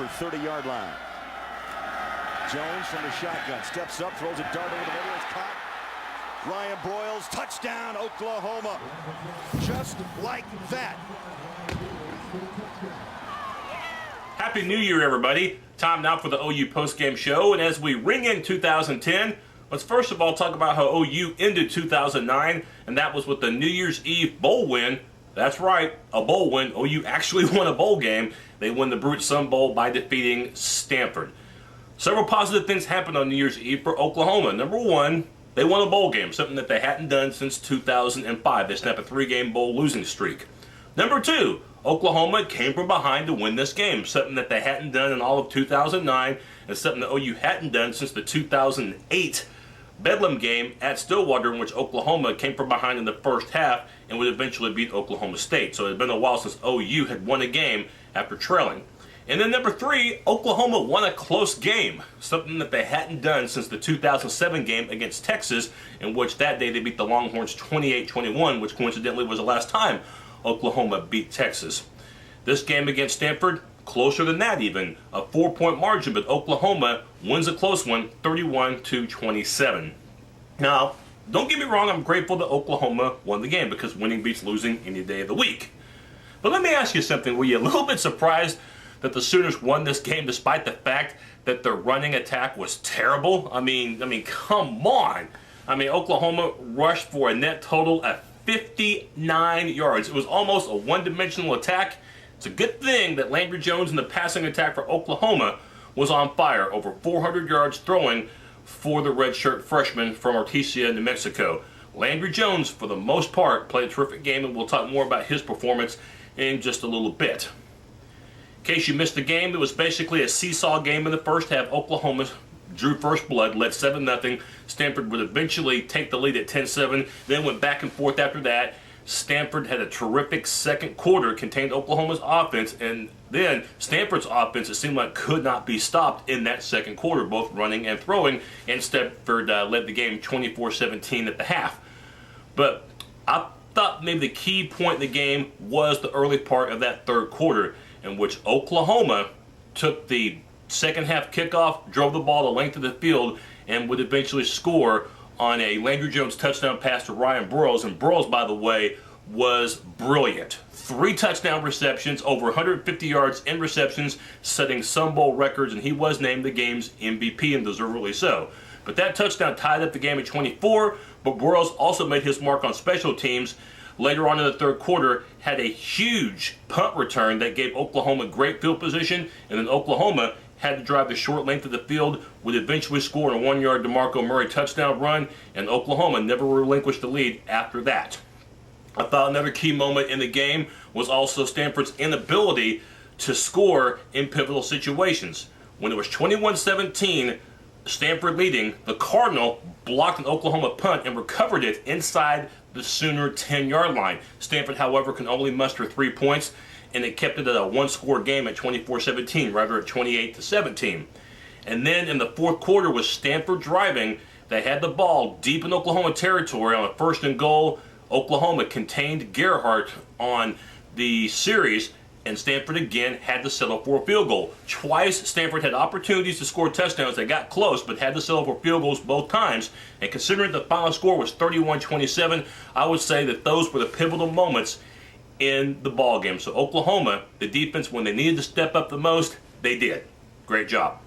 Stanford 30-yard line. Jones from the shotgun, steps up, throws a dart over the middle, it's caught. Ryan Broyles, touchdown, Oklahoma. Just like that. Happy New Year, everybody. Time now for the OU postgame show. And as we ring in 2010, let's first of all talk about how OU ended 2009, and that was with the New Year's Eve bowl win. That's right, a bowl win. OU actually won a bowl game. They won the Brut Sun Bowl by defeating Stanford. Several positive things happened on New Year's Eve for Oklahoma. Number one, they won a bowl game, something that they hadn't done since 2005. They snapped a 3-game bowl losing streak. Number two, Oklahoma came from behind to win this game, something that they hadn't done in all of 2009 and something that OU hadn't done since the 2008 Bedlam game at Stillwater, in which Oklahoma came from behind in the first half and would eventually beat Oklahoma State. So it had been a while since OU had won a game after trailing. And then number three, Oklahoma won a close game, something that they hadn't done since the 2007 game against Texas, in which that day they beat the Longhorns 28-21, which coincidentally was the last time Oklahoma beat Texas. This game against Stanford, closer than that even, a 4-point margin, but Oklahoma wins a close one, 31-27. Now, don't get me wrong, I'm grateful that Oklahoma won the game because winning beats losing any day of the week. But let me ask you something, were you a little bit surprised that the Sooners won this game despite the fact that their running attack was terrible? I mean, come on. Oklahoma rushed for a net total of 59 yards. It was almost a one-dimensional attack. It's a good thing that Landry Jones in the passing attack for Oklahoma was on fire. Over 400 yards throwing for the redshirt freshman from Artesia, New Mexico. Landry Jones, for the most part, played a terrific game, and we'll talk more about his performance in just a little bit. In case you missed the game, it was basically a seesaw game in the first half. Oklahoma drew first blood, led 7-0. Stanford would eventually take the lead at 10-7, then went back and forth after that. Stanford had a terrific second quarter, contained Oklahoma's offense, and then Stanford's offense, it seemed like, could not be stopped in that second quarter, both running and throwing, and Stanford led the game 24-17 at the half. But I thought maybe the key point in the game was the early part of that third quarter, in which Oklahoma took the second half kickoff, drove the ball the length of the field, and would eventually score on a Landry Jones touchdown pass to Ryan Broyles. And Broyles, by the way, was brilliant. 3 touchdown receptions, over 150 yards in receptions, setting Sun Bowl records, and he was named the game's MVP, and deservedly so. But that touchdown tied up the game at 24, but Broyles also made his mark on special teams. Later on in the third quarter, had a huge punt return that gave Oklahoma great field position, and then Oklahoma had to drive the short length of the field, would eventually score on a 1-yard DeMarco Murray touchdown run, and Oklahoma never relinquished the lead after that. I thought another key moment in the game was also Stanford's inability to score in pivotal situations. When it was 21-17, Stanford leading, the Cardinal blocked an Oklahoma punt and recovered it inside the Sooner 10-yard line. Stanford, however, can only muster 3 points, and it kept it at a one-score game at 24-17, rather at 28-17. And then in the fourth quarter, with Stanford driving, they had the ball deep in Oklahoma territory on a 1st and goal. Oklahoma contained Gerhardt on the series, and Stanford again had to settle for a field goal. Twice Stanford had opportunities to score touchdowns. They got close, but had to settle for field goals both times. And considering the final score was 31-27, I would say that those were the pivotal moments in the ball game. So Oklahoma, the defense, when they needed to step up the most, they did. Great job.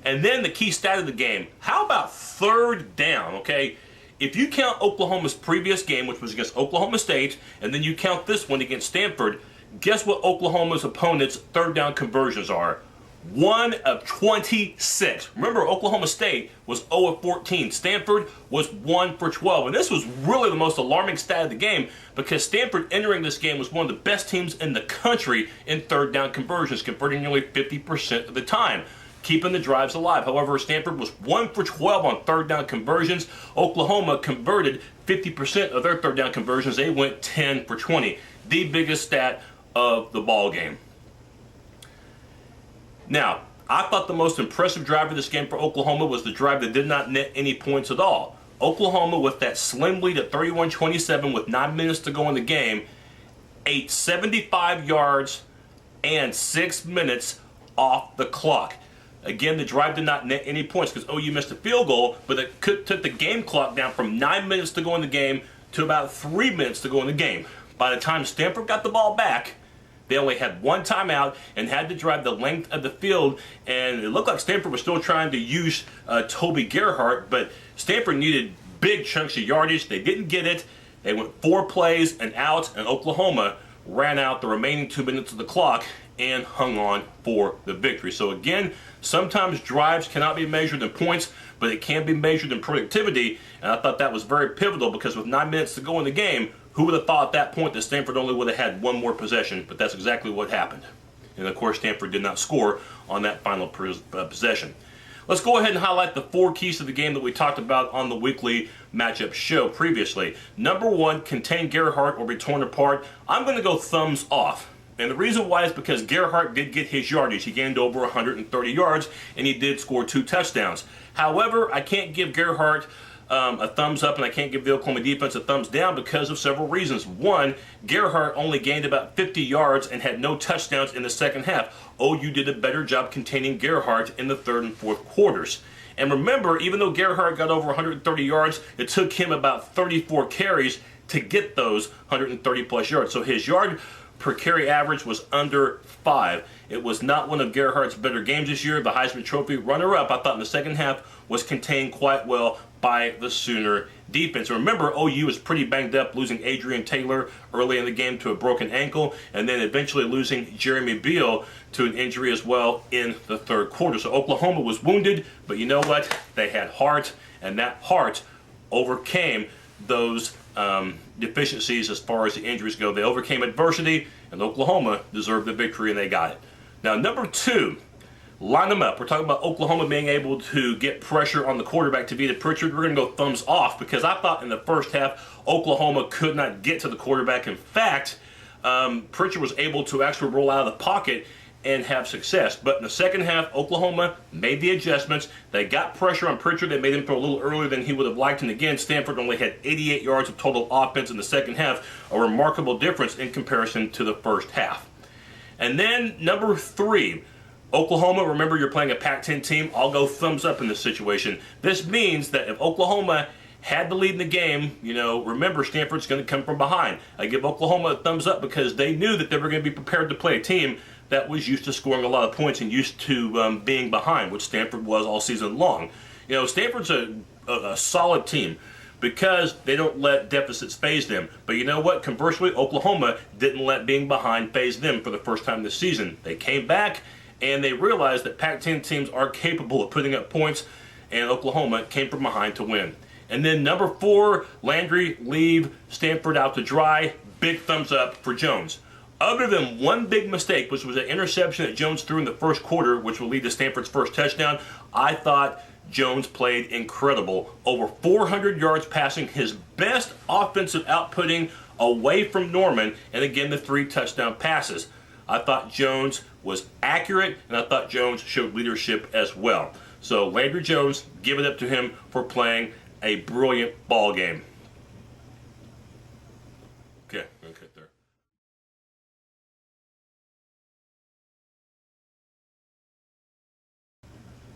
And then the key stat of the game, how about third down, okay? If you count Oklahoma's previous game, which was against Oklahoma State, and then you count this one against Stanford, guess what Oklahoma's opponents' third down conversions are? 1 of 26. Remember, Oklahoma State was 0 of 14. Stanford was 1 for 12. And this was really the most alarming stat of the game because Stanford entering this game was one of the best teams in the country in third down conversions, converting nearly 50% of the time, keeping the drives alive. However, Stanford was 1 for 12 on third down conversions. Oklahoma converted 50% of their third down conversions. They went 10 for 20. The biggest stat of the ball game. Now, I thought the most impressive drive of this game for Oklahoma was the drive that did not net any points at all. Oklahoma, with that slim lead at 31-27 with 9 minutes to go in the game, ate 75 yards and 6 minutes off the clock. Again, the drive did not net any points because OU missed a field goal, but it took the game clock down from 9 minutes to go in the game to about 3 minutes to go in the game. By the time Stanford got the ball back, they only had one timeout and had to drive the length of the field, and it looked like Stanford was still trying to use Toby Gerhart, but Stanford needed big chunks of yardage. They didn't get it. They went 4 plays and out, and Oklahoma ran out the remaining 2 minutes of the clock and hung on for the victory. So again, sometimes drives cannot be measured in points, but it can be measured in productivity, and I thought that was very pivotal because with 9 minutes to go in the game, who would have thought at that point that Stanford only would have had one more possession, but that's exactly what happened. And of course, Stanford did not score on that final possession. Let's go ahead and highlight the 4 keys to the game that we talked about on the weekly matchup show previously. Number 1, contain Gerhart or be torn apart. I'm going to go thumbs off. And the reason why is because Gerhart did get his yardage. He gained over 130 yards, and he did score 2 touchdowns. However, I can't give Gerhart a thumbs up, and I can't give the Oklahoma defense a thumbs down because of several reasons. One, Gerhart only gained about 50 yards and had no touchdowns in the second half. OU did a better job containing Gerhart in the 3rd and 4th quarters. And remember, even though Gerhart got over 130 yards, it took him about 34 carries to get those 130 plus yards. So his yard per carry average was under 5. It was not one of Gerhart's better games this year. The Heisman Trophy runner-up, I thought in the second half, was contained quite well by the Sooner defense. Remember, OU was pretty banged up, losing Adrian Taylor early in the game to a broken ankle, and then eventually losing Jeremy Beal to an injury as well in the 3rd quarter. So Oklahoma was wounded, but you know what? They had heart, and that heart overcame those deficiencies as far as the injuries go. They overcame adversity, and Oklahoma deserved the victory, and they got it. Now, number 2, line them up. We're talking about Oklahoma being able to get pressure on the quarterback, Tavita Pritchard. We're going to go thumbs off because I thought in the first half Oklahoma could not get to the quarterback. In fact, Pritchard was able to actually roll out of the pocket and have success. But in the second half, Oklahoma made the adjustments. They got pressure on Pritchard. They made him throw a little earlier than he would have liked. And again, Stanford only had 88 yards of total offense in the second half, a remarkable difference in comparison to the first half. And then number 3, Oklahoma, remember you're playing a Pac-10 team. I'll go thumbs up in this situation. This means that if Oklahoma had the lead in the game, remember Stanford's going to come from behind. I give Oklahoma a thumbs up because they knew that they were going to be prepared to play a team that was used to scoring a lot of points and used to being behind, which Stanford was all season long. Stanford's a solid team because they don't let deficits phase them. But you know what? Conversely, Oklahoma didn't let being behind phase them for the first time this season. They came back and they realized that Pac-10 teams are capable of putting up points, and Oklahoma came from behind to win. And then number 4, Landry, leave Stanford out to dry. Big thumbs up for Jones. Other than one big mistake, which was an interception that Jones threw in the first quarter, which will lead to Stanford's first touchdown, I thought Jones played incredible. Over 400 yards passing, his best offensive outputting away from Norman, and again the 3 touchdown passes. I thought Jones was accurate, and I thought Jones showed leadership as well. So Landry Jones, give it up to him for playing a brilliant ball game. Okay, there.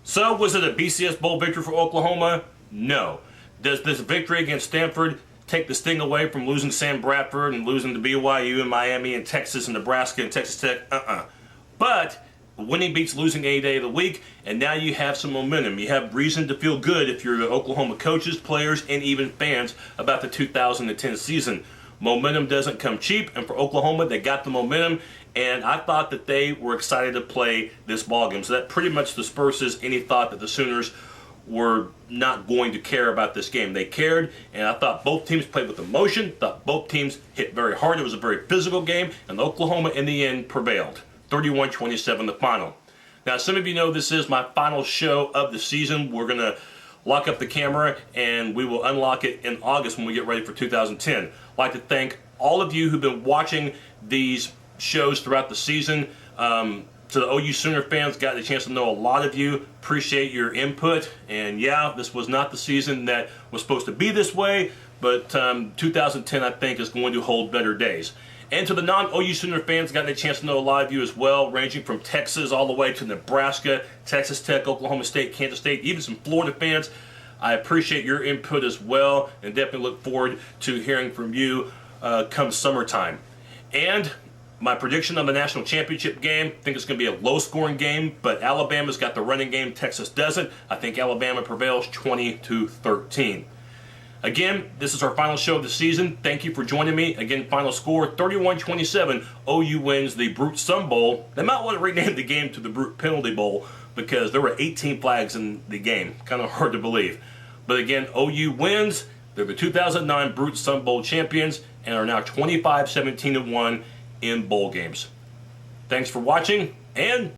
So, was it a BCS Bowl victory for Oklahoma? No. Does this victory against Stanford take the sting away from losing Sam Bradford and losing to BYU and Miami and Texas and Nebraska and Texas Tech? But winning beats losing any day of the week, and now you have some momentum. You have reason to feel good if you're the Oklahoma coaches, players, and even fans about the 2010 season. Momentum doesn't come cheap, and for Oklahoma, they got the momentum, and I thought that they were excited to play this ballgame. So that pretty much disperses any thought that the Sooners were not going to care about this game. They cared, and I thought both teams played with emotion, thought both teams hit very hard. It was a very physical game, and Oklahoma, in the end, prevailed. 31-27 the final. Now, some of you know this is my final show of the season. We're going to lock up the camera, and we will unlock it in August when we get ready for 2010. I'd like to thank all of you who've been watching these shows throughout the season. To the OU Sooner fans, got the chance to know a lot of you. Appreciate your input. And yeah, this was not the season that was supposed to be this way, but 2010, I think, is going to hold better days. And to the non-OU Sooner fans, got a chance to know a lot of you as well, ranging from Texas all the way to Nebraska, Texas Tech, Oklahoma State, Kansas State, even some Florida fans. I appreciate your input as well, and definitely look forward to hearing from you come summertime. And my prediction on the national championship game, I think it's going to be a low-scoring game, but Alabama's got the running game, Texas doesn't. I think Alabama prevails 20-13. Again, this is our final show of the season. Thank you for joining me. Again, final score, 31-27. OU wins the Brut Sun Bowl. They might want to rename the game to the Brut Penalty Bowl because there were 18 flags in the game. Kind of hard to believe. But again, OU wins. They're the 2009 Brut Sun Bowl champions and are now 25-17-1 in bowl games. Thanks for watching, and